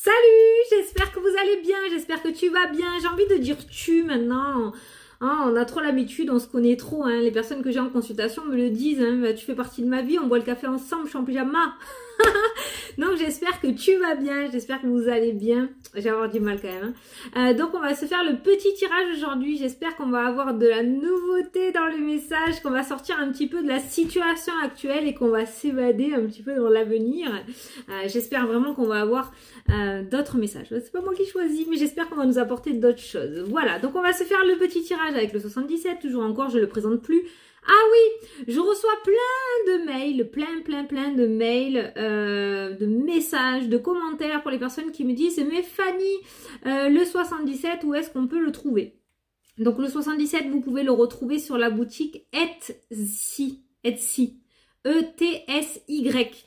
Salut, j'espère que vous allez bien, j'espère que tu vas bien. J'ai envie de dire tu maintenant. Hein, on a trop l'habitude, on se connaît trop. Hein. Les personnes que j'ai en consultation me le disent. Hein. Bah, tu fais partie de ma vie, on boit le café ensemble, je suis en pyjama. Donc j'espère que tu vas bien, j'espère que vous allez bien. Je vais avoir du mal quand même. Hein. Donc on va se faire le petit tirage aujourd'hui. J'espère qu'on va avoir de la nouveauté dans le message, qu'on va sortir un petit peu de la situation actuelle et qu'on va s'évader un petit peu dans l'avenir. J'espère vraiment qu'on va avoir d'autres messages. C'est pas moi qui choisis, mais j'espère qu'on va nous apporter d'autres choses. Voilà, donc on va se faire le petit tirage avec le 77. Toujours encore, je le présente plus. Ah oui, je reçois plein de mails, plein de mails, de messages, de commentaires pour les personnes qui me disent « Mais Fanny, le 77, où est-ce qu'on peut le trouver ?» Donc le 77, vous pouvez le retrouver sur la boutique Etsy, E-T-S-Y,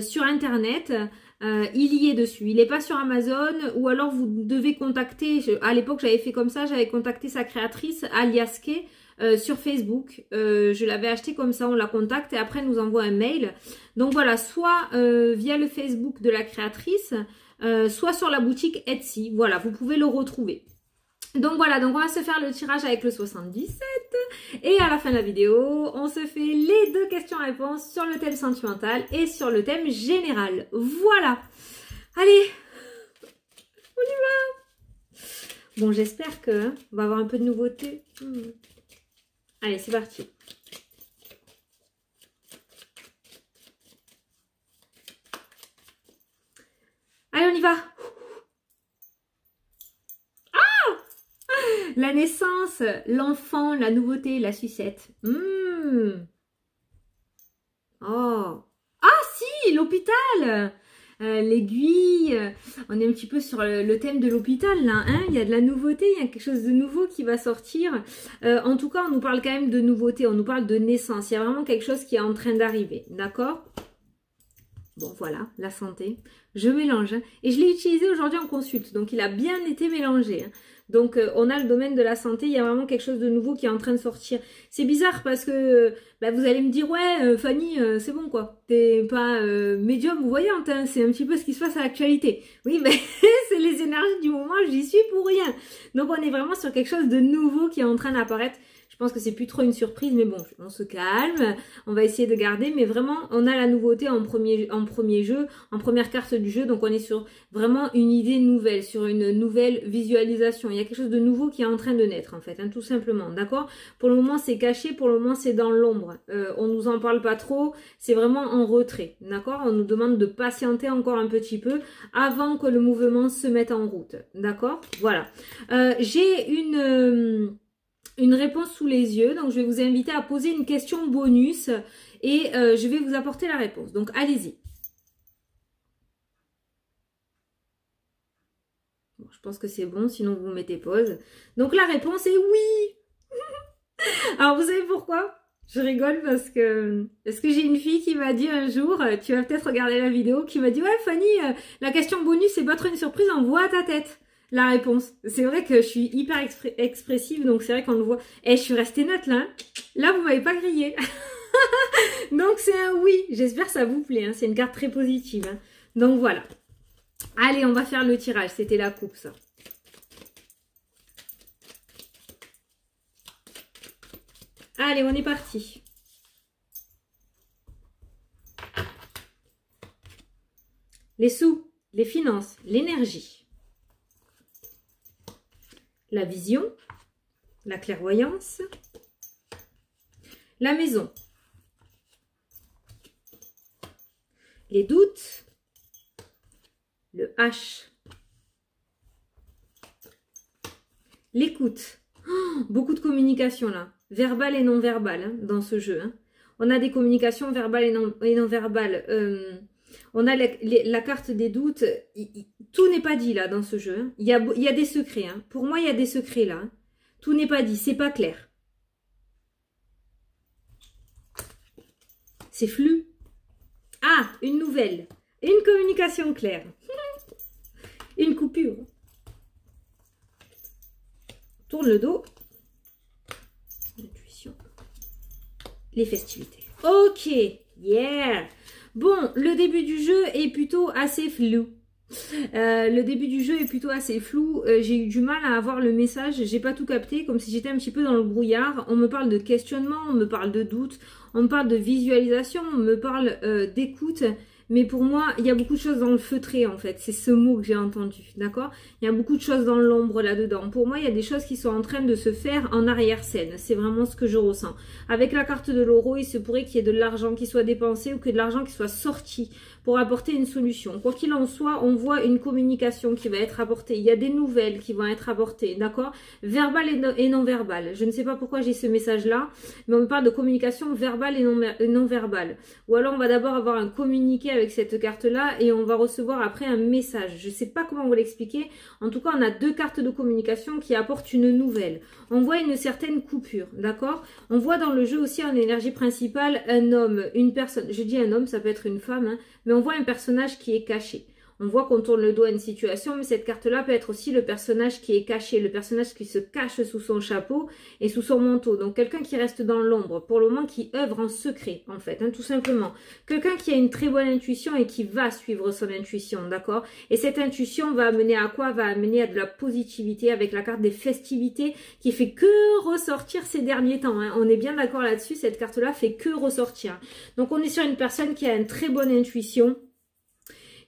sur Internet. Il y est dessus, il n'est pas sur Amazon, ou alors vous devez contacter, à l'époque j'avais fait comme ça, j'avais contacté sa créatrice, Aliaske, sur Facebook. Je l'avais acheté comme ça, on la contacte et après elle nous envoie un mail. Donc voilà, soit via le Facebook de la créatrice, soit sur la boutique Etsy. Voilà, vous pouvez le retrouver. Donc voilà, donc on va se faire le tirage avec le 77 et à la fin de la vidéo, on se fait les deux questions-réponses sur le thème sentimental et sur le thème général. Voilà. Allez, on y va. Bon, j'espère que on va avoir un peu de nouveauté. Allez, c'est parti. Allez, on y va. La naissance, l'enfant, la nouveauté, la sucette. Oh. Ah si, l'hôpital. L'aiguille. On est un petit peu sur le thème de l'hôpital là. Hein, il y a de la nouveauté, il y a quelque chose de nouveau qui va sortir. En tout cas, on nous parle quand même de nouveauté. On nous parle de naissance. Il y a vraiment quelque chose qui est en train d'arriver. D'accord ? Bon, voilà, la santé. Je mélange. Hein, et je l'ai utilisé aujourd'hui en consulte. Donc, il a bien été mélangé. Hein. Donc, on a le domaine de la santé. Il y a vraiment quelque chose de nouveau qui est en train de sortir. C'est bizarre parce que vous allez me dire, ouais, Fanny, c'est bon quoi. T'es pas médium ou voyante. Hein, c'est un petit peu ce qui se passe à l'actualité. Oui, mais c'est les énergies du moment. J'y suis pour rien. Donc, on est vraiment sur quelque chose de nouveau qui est en train d'apparaître. Je pense que c'est plus trop une surprise, mais bon, on se calme, on va essayer de garder, mais vraiment, on a la nouveauté en premier jeu, en première carte du jeu, donc on est sur vraiment une idée nouvelle, sur une nouvelle visualisation. Il y a quelque chose de nouveau qui est en train de naître, en fait, hein, tout simplement, d'accord? Pour le moment, c'est caché, pour le moment, c'est dans l'ombre. On nous en parle pas trop, c'est vraiment en retrait, d'accord? On nous demande de patienter encore un petit peu avant que le mouvement se mette en route, d'accord? Voilà. J'ai une réponse sous les yeux, donc je vais vous inviter à poser une question bonus et je vais vous apporter la réponse. Donc allez-y. Bon, je pense que c'est bon, sinon vous mettez pause. Donc la réponse est oui. Alors vous savez pourquoi? Je rigole parce que j'ai une fille qui m'a dit un jour, tu vas peut-être regarder la vidéo, qui m'a dit ouais Fanny, la question bonus c'est battre une surprise, envoie à ta tête. La réponse. C'est vrai que je suis hyper expressive, donc c'est vrai qu'on le voit. Et je suis restée neutre là. Hein. Là, vous m'avez pas grillé. Donc c'est un oui. J'espère que ça vous plaît. Hein. C'est une carte très positive. Hein. Donc voilà. Allez, on va faire le tirage. C'était la coupe, ça. Allez, on est parti. Les sous, les finances, l'énergie. La vision, la clairvoyance, la maison, les doutes, le H, l'écoute. Oh, beaucoup de communication là, verbale et non verbale hein, dans ce jeu. Hein. On a des communications verbales et non verbales. On a la carte des doutes. Tout n'est pas dit là dans ce jeu. Hein. Il y a des secrets. Hein. Pour moi, il y a des secrets là. Hein. Tout n'est pas dit. C'est pas clair. C'est flou. Ah, une nouvelle. Une communication claire. Une coupure. Tourne le dos. Intuition. Les festivités. Ok. Yeah. Bon, le début du jeu est plutôt assez flou. Le début du jeu est plutôt assez flou. J'ai eu du mal à avoir le message. J'ai pas tout capté, comme si j'étais un petit peu dans le brouillard. On me parle de questionnement, on me parle de doute, on me parle de visualisation, on me parle d'écoute. Mais pour moi, il y a beaucoup de choses dans le feutré, en fait. C'est ce mot que j'ai entendu, d'accord? Il y a beaucoup de choses dans l'ombre là-dedans. Pour moi, il y a des choses qui sont en train de se faire en arrière-scène. C'est vraiment ce que je ressens. Avec la carte de l'euro, il se pourrait qu'il y ait de l'argent qui soit dépensé ou que de l'argent qui soit sorti pour apporter une solution. Quoi qu'il en soit, on voit une communication qui va être apportée. Il y a des nouvelles qui vont être apportées, d'accord? Verbale et non verbale. Je ne sais pas pourquoi j'ai ce message-là, mais on me parle de communication verbale et non verbale. Ou alors, on va d'abord avoir un communiqué avec cette carte-là et on va recevoir après un message. Je ne sais pas comment vous l'expliquer. En tout cas, on a deux cartes de communication qui apportent une nouvelle. On voit une certaine coupure, d'accord? On voit dans le jeu aussi en énergie principale un homme, une personne. Je dis un homme, ça peut être une femme, hein, mais on voit un personnage qui est caché. On voit qu'on tourne le dos à une situation, mais cette carte-là peut être aussi le personnage qui est caché, le personnage qui se cache sous son chapeau et sous son manteau. Donc quelqu'un qui reste dans l'ombre, pour le moment qui œuvre en secret, en fait, hein, tout simplement. Quelqu'un qui a une très bonne intuition et qui va suivre son intuition, d'accord? Et cette intuition va amener à quoi? Va amener à de la positivité avec la carte des festivités qui fait que ressortir ces derniers temps. Hein. On est bien d'accord là-dessus, cette carte-là fait que ressortir. Donc on est sur une personne qui a une très bonne intuition,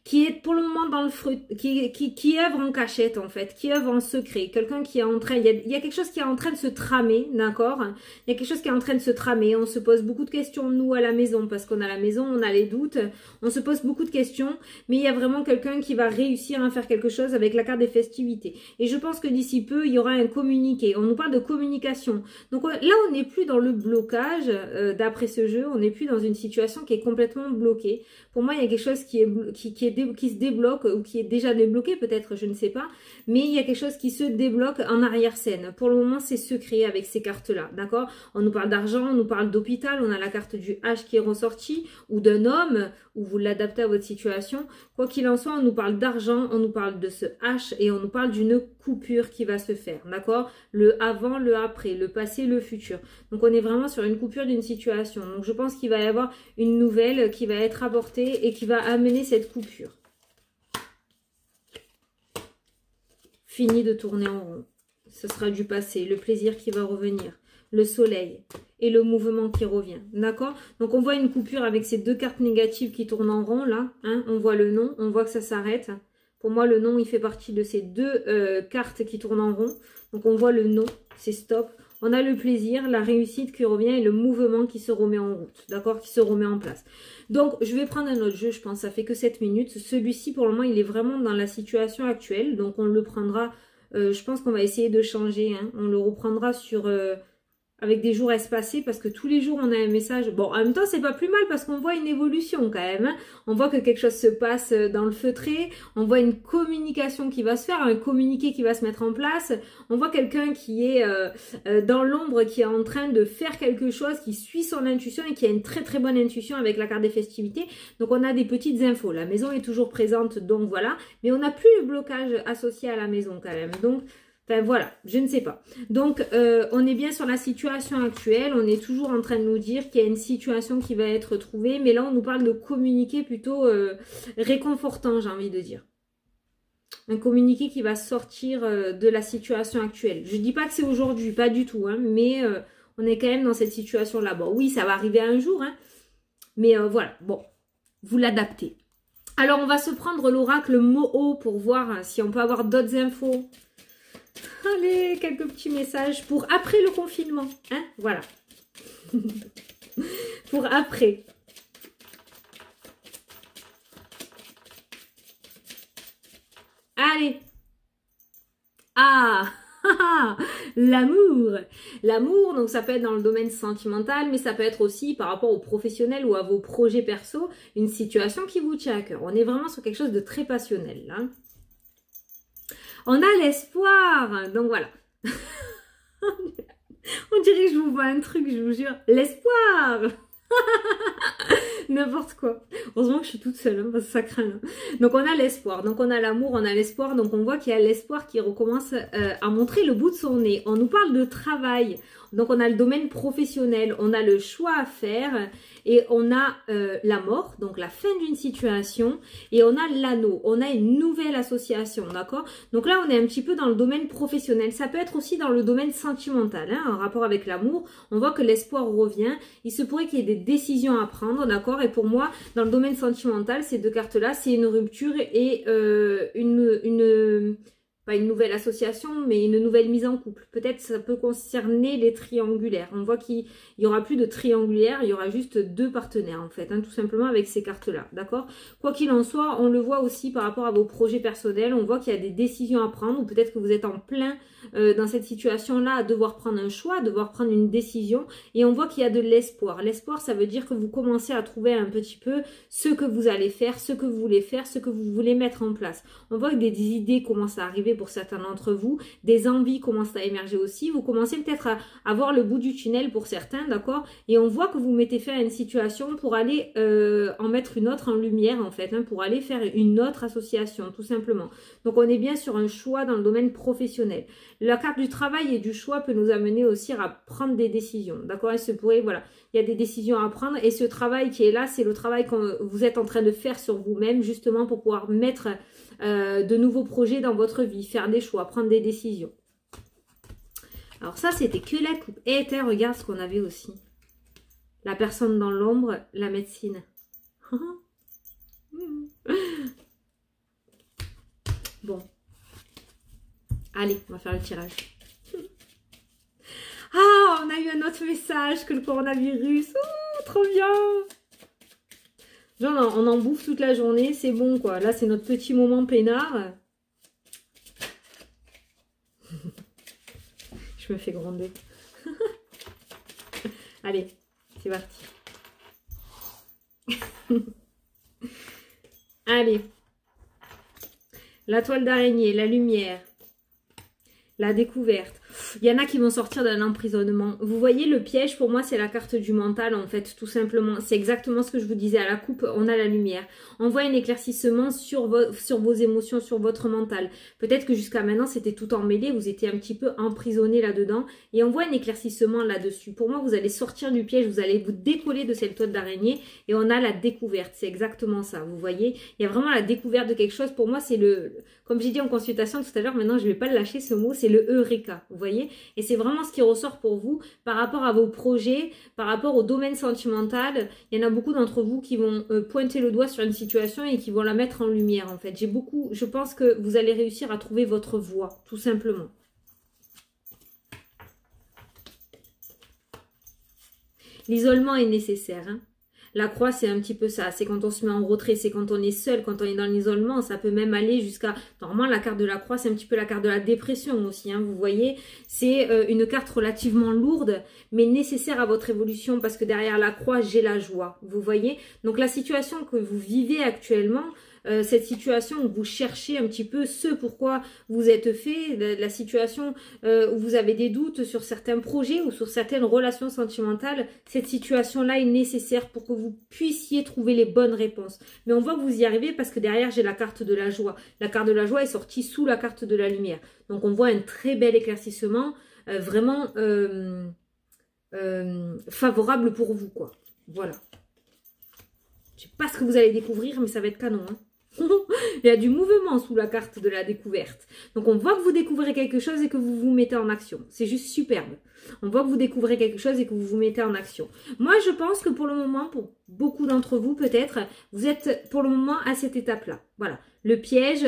qui est pour le moment dans le fruit, qui œuvre en cachette en fait, qui œuvre en secret, quelqu'un qui est en train, il y a quelque chose qui est en train de se tramer, d'accord? Il y a quelque chose qui est en train de se tramer, on se pose beaucoup de questions nous à la maison, parce qu'on a la maison, on a les doutes, on se pose beaucoup de questions, mais il y a vraiment quelqu'un qui va réussir à faire quelque chose avec la carte des festivités. Et je pense que d'ici peu, il y aura un communiqué, on nous parle de communication. Donc là, on n'est plus dans le blocage, d'après ce jeu, on n'est plus dans une situation qui est complètement bloquée. Pour moi, il y a quelque chose qui se débloque ou qui est déjà débloqué peut-être, je ne sais pas, mais il y a quelque chose qui se débloque en arrière-scène. Pour le moment, c'est secret avec ces cartes-là, d'accord? On nous parle d'argent, on nous parle d'hôpital, on a la carte du H qui est ressortie, ou d'un homme, ou vous l'adaptez à votre situation. Quoi qu'il en soit, on nous parle d'argent, on nous parle de ce H et on nous parle d'une coupure qui va se faire, d'accord? Le avant, le après, le passé, le futur. Donc on est vraiment sur une coupure d'une situation. Donc je pense qu'il va y avoir une nouvelle qui va être apportée et qui va amener cette coupure. Fini de tourner en rond. Ce sera du passé, le plaisir qui va revenir, le soleil et le mouvement qui revient. D'accord? Donc on voit une coupure avec ces deux cartes négatives qui tournent en rond là. Hein, on voit le nom, on voit que ça s'arrête. Pour moi, le nom, il fait partie de ces deux cartes qui tournent en rond. Donc on voit le nom, c'est stop. On a le plaisir, la réussite qui revient et le mouvement qui se remet en route, d'accord, qui se remet en place. Donc, je vais prendre un autre jeu, je pense, ça fait que 7 minutes. Celui-ci, pour le moment, il est vraiment dans la situation actuelle. Donc, on le prendra, je pense qu'on va essayer de changer. Hein. On le reprendra sur... avec des jours espacés parce que tous les jours on a un message. Bon, en même temps c'est pas plus mal parce qu'on voit une évolution quand même. Hein. On voit que quelque chose se passe dans le feutré, on voit une communication qui va se faire, un communiqué qui va se mettre en place. On voit quelqu'un qui est dans l'ombre, qui est en train de faire quelque chose, qui suit son intuition et qui a une très très bonne intuition avec la carte des festivités. Donc on a des petites infos. La maison est toujours présente, donc voilà. Mais on n'a plus le blocage associé à la maison quand même. Donc enfin voilà, je ne sais pas. Donc on est bien sur la situation actuelle, on est toujours en train de nous dire qu'il y a une situation qui va être trouvée, mais là on nous parle de communiqué plutôt réconfortant, j'ai envie de dire. Un communiqué qui va sortir de la situation actuelle. Je dis pas que c'est aujourd'hui, pas du tout, hein, mais on est quand même dans cette situation-là. Bon, oui, ça va arriver un jour, hein, mais voilà, bon, vous l'adaptez. Alors on va se prendre l'oracle Moho pour voir si on peut avoir d'autres infos. Allez, quelques petits messages pour après le confinement. Hein, voilà. Pour après. Allez. Ah, l'amour. L'amour, donc ça peut être dans le domaine sentimental, mais ça peut être aussi par rapport aux professionnels ou à vos projets perso, une situation qui vous tient à cœur. On est vraiment sur quelque chose de très passionnel, là. On a l'espoir. Donc voilà. On dirait que je vous vois un truc, je vous jure. L'espoir. N'importe quoi. Heureusement que je suis toute seule, hein, parce que ça craint. Hein. Donc on a l'espoir, donc on a l'amour, on a l'espoir. Donc on voit qu'il y a l'espoir qui recommence à montrer le bout de son nez. On nous parle de travail. Donc on a le domaine professionnel, on a le choix à faire et on a la mort, donc la fin d'une situation, et on a l'anneau, on a une nouvelle association, d'accord? Donc là, on est un petit peu dans le domaine professionnel. Ça peut être aussi dans le domaine sentimental, hein, en rapport avec l'amour. On voit que l'espoir revient. Il se pourrait qu'il y ait des décisions à prendre, d'accord? Et pour moi, dans le domaine sentimental, ces deux cartes-là, c'est une rupture et pas une nouvelle association, mais une nouvelle mise en couple. Peut-être ça peut concerner les triangulaires. On voit qu'il n'y aura plus de triangulaire, il y aura juste deux partenaires en fait, hein, tout simplement avec ces cartes-là, d'accord? Quoi qu'il en soit, on le voit aussi par rapport à vos projets personnels, on voit qu'il y a des décisions à prendre, ou peut-être que vous êtes en plein dans cette situation-là à devoir prendre un choix, à devoir prendre une décision, et on voit qu'il y a de l'espoir. L'espoir, ça veut dire que vous commencez à trouver un petit peu ce que vous allez faire, ce que vous voulez faire, ce que vous voulez mettre en place. On voit que des idées commencent à arriver pour certains d'entre vous, des envies commencent à émerger aussi, vous commencez peut-être à voir le bout du tunnel pour certains, d'accord? Et on voit que vous mettez fin à une situation pour aller en mettre une autre en lumière en fait, hein, pour aller faire une autre association, tout simplement. Donc on est bien sur un choix dans le domaine professionnel. La carte du travail et du choix peut nous amener aussi à prendre des décisions, d'accord? Il se pourrait, voilà, il y a des décisions à prendre, et ce travail qui est là, c'est le travail que vous êtes en train de faire sur vous-même, justement pour pouvoir mettre de nouveaux projets dans votre vie, faire des choix, prendre des décisions. Alors ça, c'était que la coupe. Et regarde ce qu'on avait aussi. La personne dans l'ombre, la médecine. Bon. Allez, on va faire le tirage. Ah, on a eu un autre message que le coronavirus. Oh, trop bien. Genre, on en bouffe toute la journée, c'est bon quoi. Là, c'est notre petit moment peinard. Je me fais gronder. Allez, c'est parti. Allez. La toile d'araignée, la lumière, la découverte. Il y en a qui vont sortir d'un emprisonnement. Vous voyez, le piège, pour moi, c'est la carte du mental, en fait, tout simplement. C'est exactement ce que je vous disais. À la coupe, on a la lumière. On voit un éclaircissement sur vos émotions, sur votre mental. Peut-être que jusqu'à maintenant, c'était tout emmêlé. Vous étiez un petit peu emprisonné là-dedans. Et on voit un éclaircissement là-dessus. Pour moi, vous allez sortir du piège. Vous allez vous décoller de cette toile d'araignée. Et on a la découverte. C'est exactement ça. Vous voyez, il y a vraiment la découverte de quelque chose. Pour moi, c'est comme j'ai dit en consultation tout à l'heure, maintenant, je ne vais pas le lâcher, ce mot. C'est le Eureka. Vous voyez, et c'est vraiment ce qui ressort pour vous par rapport à vos projets, par rapport au domaine sentimental. Il y en a beaucoup d'entre vous qui vont pointer le doigt sur une situation et qui vont la mettre en lumière en fait. Je pense que vous allez réussir à trouver votre voie, tout simplement. L'isolement est nécessaire, hein. La croix, c'est un petit peu ça. C'est quand on se met en retrait, c'est quand on est seul, quand on est dans l'isolement. Ça peut même aller jusqu'à... Normalement, la carte de la croix, c'est un petit peu la carte de la dépression aussi. Hein, vous voyez, c'est une carte relativement lourde, mais nécessaire à votre évolution parce que derrière la croix, j'ai la joie. Vous voyez, donc la situation que vous vivez actuellement... cette situation où vous cherchez un petit peu ce pourquoi vous êtes fait, la situation où vous avez des doutes sur certains projets ou sur certaines relations sentimentales, cette situation-là est nécessaire pour que vous puissiez trouver les bonnes réponses. Mais on voit que vous y arrivez parce que derrière, j'ai la carte de la joie. La carte de la joie est sortie sous la carte de la lumière. Donc, on voit un très bel éclaircissement, vraiment favorable pour vous, quoi. Voilà. Je sais pas ce que vous allez découvrir, mais ça va être canon, hein. Il y a du mouvement sous la carte de la découverte. Donc on voit que vous découvrez quelque chose et que vous vous mettez en action. C'est juste superbe. On voit que vous découvrez quelque chose et que vous vous mettez en action. Moi je pense que pour le moment, pour beaucoup d'entre vous peut-être, vous êtes pour le moment à cette étape-là. Voilà. Le piège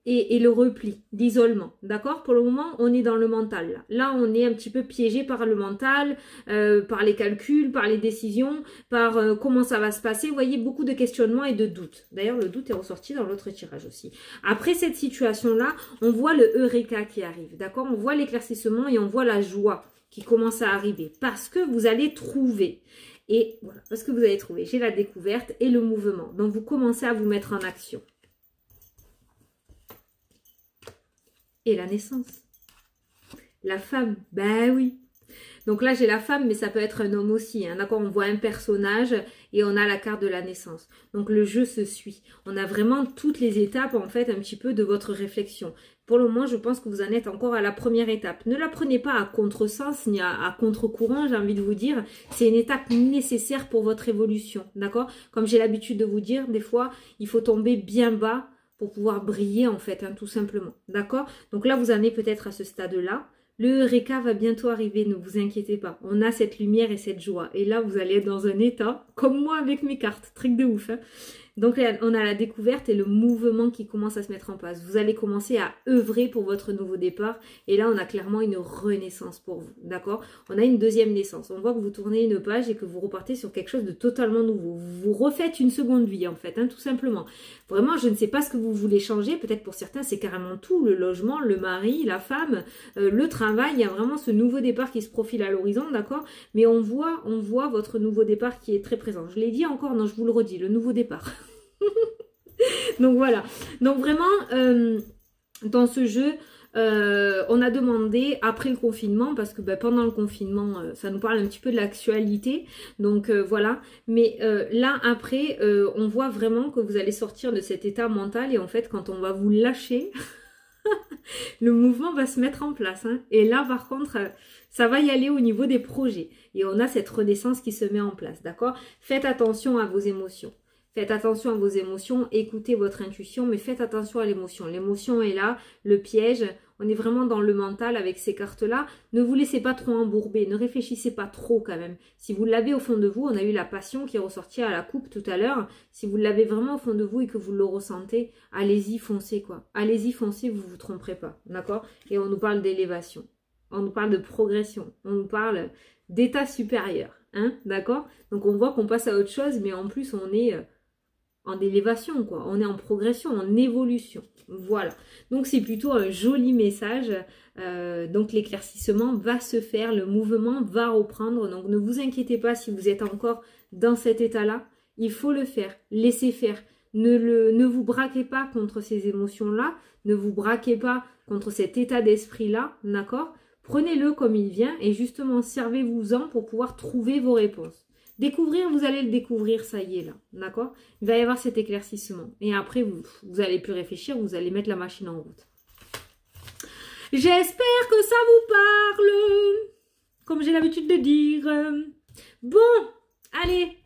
et le repli, l'isolement. D'accord? Pour le moment, on est dans le mental. Là, on est un petit peu piégé par le mental, par les calculs, par les décisions, par comment ça va se passer. Vous voyez, beaucoup de questionnements et de doutes. D'ailleurs, le doute est ressorti dans l'autre tirage aussi. Après cette situation-là, on voit le Eureka qui arrive. D'accord? On voit l'éclaircissement et on voit la joie qui commence à arriver. Parce que vous allez trouver. Et voilà, parce que vous allez trouver. J'ai la découverte et le mouvement. Donc, vous commencez à vous mettre en action. Et la naissance. La femme, ben oui. Donc là, j'ai la femme, mais ça peut être un homme aussi. Hein, d'accord, on voit un personnage et on a la carte de la naissance. Donc le jeu se suit. On a vraiment toutes les étapes, en fait, un petit peu de votre réflexion. pour le moment, je pense que vous en êtes encore à la première étape. Ne la prenez pas à contresens ni à contre-courant, j'ai envie de vous dire. C'est une étape nécessaire pour votre évolution, d'accord? Comme j'ai l'habitude de vous dire, des fois, il faut tomber bien bas pour pouvoir briller, en fait, hein, tout simplement, d'accord? Donc là, vous en êtes peut-être à ce stade-là. Le Eureka va bientôt arriver, ne vous inquiétez pas. On a cette lumière et cette joie. Et là, vous allez être dans un état, comme moi avec mes cartes, truc de ouf, hein. Donc, on a la découverte et le mouvement qui commence à se mettre en place. Vous allez commencer à œuvrer pour votre nouveau départ. Et là, on a clairement une renaissance pour vous, d'accord? On a une deuxième naissance. On voit que vous tournez une page et que vous repartez sur quelque chose de totalement nouveau. Vous refaites une seconde vie, en fait, hein, tout simplement. Vraiment, je ne sais pas ce que vous voulez changer. Peut-être pour certains, c'est carrément tout. Le logement, le mari, la femme, le travail. Il y a vraiment ce nouveau départ qui se profile à l'horizon, d'accord? Mais on voit votre nouveau départ qui est très présent. Je l'ai dit encore, non, je vous le redis, le nouveau départ. Donc voilà, donc vraiment dans ce jeu on a demandé après le confinement, parce que pendant le confinement ça nous parle un petit peu de l'actualité, donc voilà, mais là après on voit vraiment que vous allez sortir de cet état mental et en fait quand on va vous lâcher le mouvement va se mettre en place, hein. Et là par contre ça va y aller au niveau des projets et on a cette renaissance qui se met en place, d'accord? Faites attention à vos émotions. Faites attention à vos émotions, écoutez votre intuition, mais faites attention à l'émotion. L'émotion est là, le piège, on est vraiment dans le mental avec ces cartes-là. Ne vous laissez pas trop embourber, ne réfléchissez pas trop quand même. Si vous l'avez au fond de vous, on a eu la passion qui est ressortie à la coupe tout à l'heure. Si vous l'avez vraiment au fond de vous et que vous le ressentez, allez-y, foncez quoi. Allez-y, foncez, vous ne vous tromperez pas, d'accord? Et on nous parle d'élévation, on nous parle de progression, on nous parle d'état supérieur, hein, d'accord? Donc on voit qu'on passe à autre chose, mais en plus on est en élévation, quoi. On est en progression, en évolution. Voilà. Donc, c'est plutôt un joli message. Donc, l'éclaircissement va se faire, le mouvement va reprendre. Donc, ne vous inquiétez pas si vous êtes encore dans cet état-là. Il faut le faire. Laissez faire. Ne vous braquez pas contre ces émotions-là. Ne vous braquez pas contre cet état d'esprit-là. D'accord? Prenez-le comme il vient et justement, servez-vous-en pour pouvoir trouver vos réponses. Découvrir, vous allez le découvrir, ça y est là, d'accord? Il va y avoir cet éclaircissement. Et après, vous allez plus réfléchir, vous allez mettre la machine en route. J'espère que ça vous parle, comme j'ai l'habitude de dire. Bon, allez,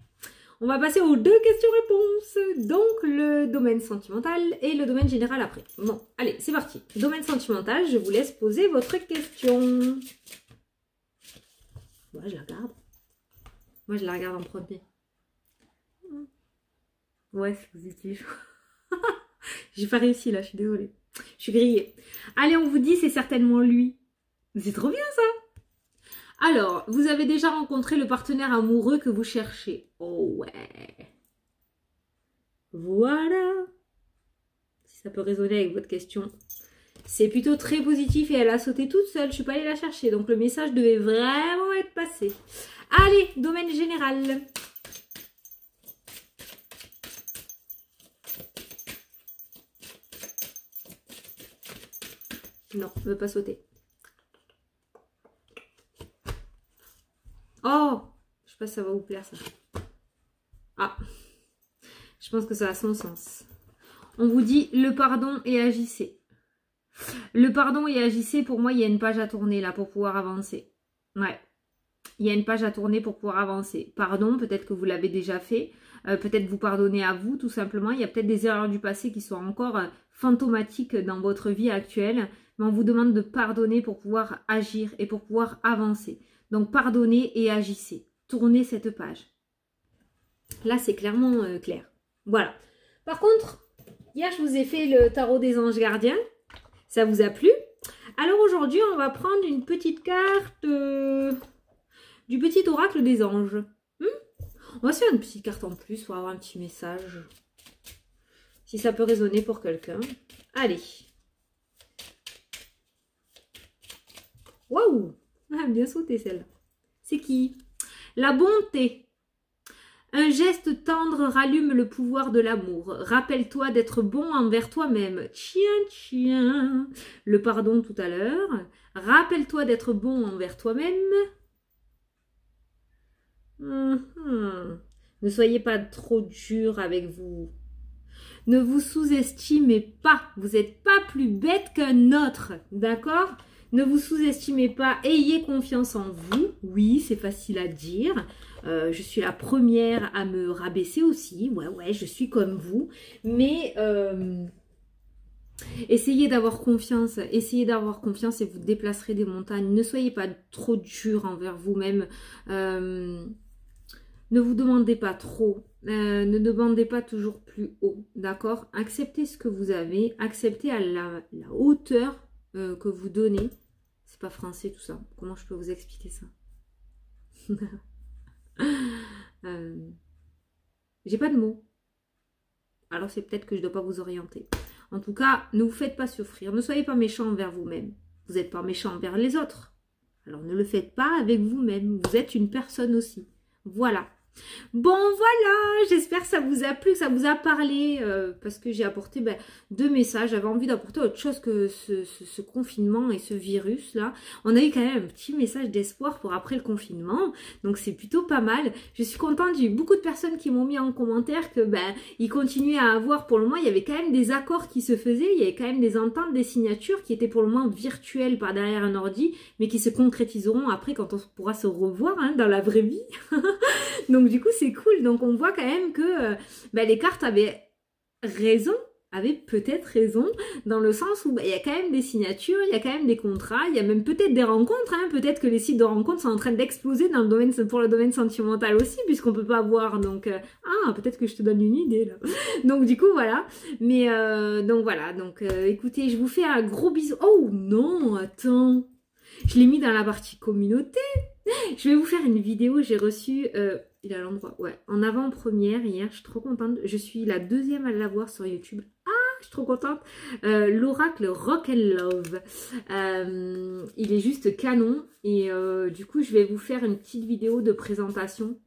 on va passer aux deux questions-réponses. Donc, le domaine sentimental et le domaine général après. Bon, allez, c'est parti. Domaine sentimental, je vous laisse poser votre question. Moi, je la regarde. Moi, je la regarde en premier. Ouais, c'est positif. J'ai pas réussi là, je suis désolée. Je suis grillée. Allez, on vous dit, c'est certainement lui. C'est trop bien ça. Alors, vous avez déjà rencontré le partenaire amoureux que vous cherchez. Oh ouais. Voilà. Si ça peut résonner avec votre question. C'est plutôt très positif et elle a sauté toute seule. Je suis pas allée la chercher. Donc, le message devait vraiment être passé. Allez, domaine général. Non, ne veut pas sauter. Oh, je sais pas si ça va vous plaire ça. Ah, je pense que ça a son sens. On vous dit le pardon et agissez. Le pardon et agissez, pour moi, il y a une page à tourner là pour pouvoir avancer. Ouais. Il y a une page à tourner pour pouvoir avancer. Pardon, peut-être que vous l'avez déjà fait. Peut-être vous pardonnez à vous, tout simplement. Il y a peut-être des erreurs du passé qui sont encore fantomatiques dans votre vie actuelle. Mais on vous demande de pardonner pour pouvoir agir et pour pouvoir avancer. Donc, pardonnez et agissez. Tournez cette page. Là, c'est clairement clair. Voilà. Par contre, hier, je vous ai fait le tarot des anges gardiens. Ça vous a plu? Alors, aujourd'hui, on va prendre une petite carte... du petit oracle des anges. On va se faire une petite carte en plus pour avoir un petit message. Si ça peut résonner pour quelqu'un. Allez. Waouh! Ah, bien sauté celle-là. C'est qui? La bonté. Un geste tendre rallume le pouvoir de l'amour. Rappelle-toi d'être bon envers toi-même. Tiens. Le pardon tout à l'heure. Rappelle-toi d'être bon envers toi-même. Ne soyez pas trop dur avec vous. Ne vous sous-estimez pas. Vous n'êtes pas plus bête qu'un autre. D'accord? Ne vous sous-estimez pas. Ayez confiance en vous. Oui, c'est facile à dire. Je suis la première à me rabaisser aussi. Ouais, je suis comme vous. Mais essayez d'avoir confiance. Essayez d'avoir confiance et vous déplacerez des montagnes. Ne soyez pas trop dur envers vous-même. Ne vous demandez pas trop. Ne demandez pas toujours plus haut. D'accord? Acceptez ce que vous avez. Acceptez à la hauteur que vous donnez. C'est pas français tout ça. Comment je peux vous expliquer ça? J'ai pas de mots. Alors c'est peut-être que je dois pas vous orienter. En tout cas, ne vous faites pas souffrir. Ne soyez pas méchant envers vous-même. Vous n'êtes pas méchant envers les autres. Alors ne le faites pas avec vous-même. Vous êtes une personne aussi. Voilà. Bon voilà, j'espère que ça vous a plu, que ça vous a parlé, parce que j'ai apporté 2 messages. J'avais envie d'apporter autre chose que ce confinement et ce virus là. On a eu quand même un petit message d'espoir pour après le confinement, donc c'est plutôt pas mal. Je suis contente, j'ai eu beaucoup de personnes qui m'ont mis en commentaire que ils continuaient à avoir, pour le moment il y avait quand même des accords qui se faisaient, il y avait quand même des ententes, des signatures qui étaient pour le moment virtuelles par derrière un ordi, mais qui se concrétiseront après quand on pourra se revoir dans la vraie vie. Donc du coup c'est cool, donc on voit quand même que les cartes avaient raison, avaient peut-être raison, dans le sens où il y a quand même des signatures, il y a quand même des contrats, il y a même peut-être des rencontres, peut-être que les sites de rencontres sont en train d'exploser dans le domaine, pour le domaine sentimental aussi, puisqu'on peut pas voir, donc peut-être que je te donne une idée là. Donc du coup voilà, mais donc voilà, donc écoutez, je vous fais un gros bisou. Oh non, attends, je l'ai mis dans la partie communauté. Je vais vous faire une vidéo, j'ai reçu, il est à l'endroit, ouais, en avant-première hier, je suis trop contente, je suis la 2e à l'avoir sur YouTube. Ah, je suis trop contente. L'oracle Rock and Love, il est juste canon et du coup je vais vous faire une petite vidéo de présentation.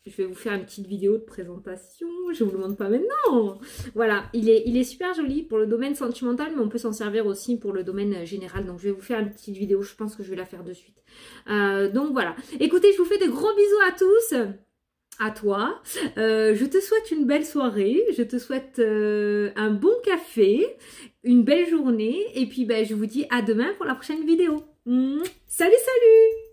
Je vais vous faire une petite vidéo de présentation, je vous le montre pas maintenant. Voilà, il est super joli pour le domaine sentimental, mais on peut s'en servir aussi pour le domaine général. Donc je vais vous faire une petite vidéo, je pense que je vais la faire de suite. Donc voilà, écoutez, je vous fais de gros bisous à tous. À toi, je te souhaite une belle soirée, je te souhaite un bon café, une belle journée, et puis je vous dis à demain pour la prochaine vidéo. Salut, salut!